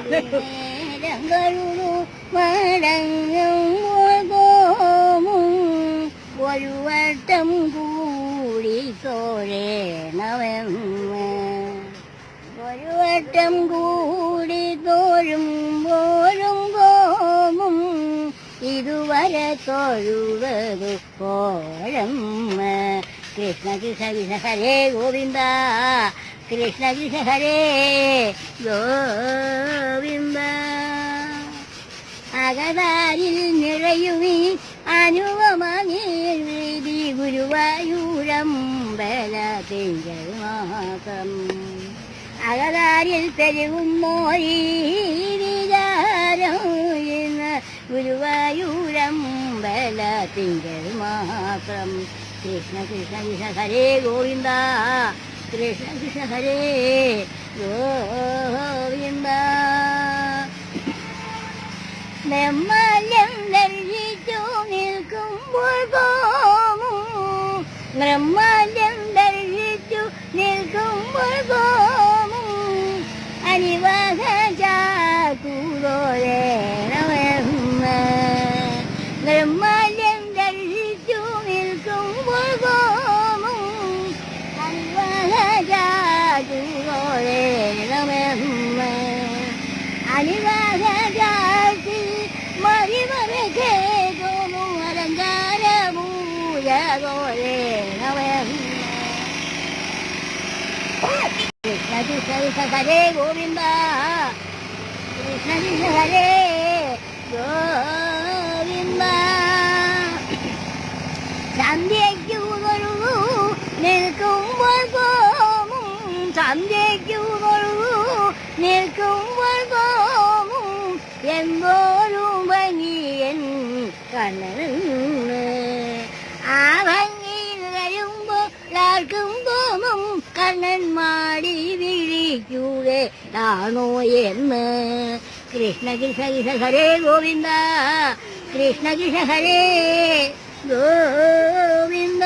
നേരം കഴുതു മടങ്ങുമ്പോൾ പോമും ഒരു വട്ടം കൂടി തോഴണമെന്ന് ഒരു വട്ടം കൂടി തോഴുമ്പോഴും പോമും ഇതുവരെ തൊഴുവതു കോഴമ്മ കൃഷ്ണ കൃഷ്ണ കൃഷ്ണ ഹരേ ഗോവിന്ദ കൃഷ്ണ കൃഷ്ണ ഹരേ ഗോവിന്ദ അകതാരിൽ നിറയുമീ അനുപമീതി ഗുരുവായൂരമ്പലത്തിങ്കൽ മാസം അകതാരിൽ പെരുകുമോരീവിചാരം ഇന്ന് ഗുരുവായൂരമ്പലത്തിങ്കൽ മാസം കൃഷ്ണ കൃഷ്ണ കൃഷ്ണ ഹരേ ഗോവിന്ദ കൃഷ്ണ കൃഷ്ണ ഹരേ ഗോവിന്ദ നിർമ്മല്യം ദർശിച്ചു നിൽക്കുമ്പോൾ പോമും നിർമ്മല്യം ദർശിച്ചു നിൽക്കുമ്പോൾ പോമും അനിവാഹ ചാകുലോരേണമെന്ന് നിർമ്മല്യം ദർശിച്ചു നിൽക്കുമ്പോൾ പോമും അനിവാഹ ചാകുലോരേണമെന്ന് അനിവാഹ ചാത്തി മറിമറക്കേ തോന്നും അലങ്കാരമൂലകോരേണമെന്ന് കൃഷ്ണ കൃഷ്ണ കൃഷ്ണ ഹരേ ഗോവിന്ദ കൃഷ്ണ കൃഷ്ണ ഹരേ ഗോവിന്ദ സന്ധ്യയ്ക്കു തൊഴുകൂ നിൽക്കുമ്പോൾ പോമും സന്ധ്യയ്ക്കു തൊഴുകൂ നിൽക്കുമ്പോൾ പോമും എന്തോരും ഭംഗിയൻ കണ്ണന് ആ ഭംഗിയിൽ വരുമ്പോൾ ആർക്കും തോന്നും കണ്ണൻ മാടി വിളിക്കുകയാണോ എന്ന് കൃഷ്ണ കൃഷ്ണ കൃഷ്ണ ഹരേ ഗോവിന്ദ കൃഷ്ണ കൃഷ്ണ ഹരേ ഗോവിന്ദ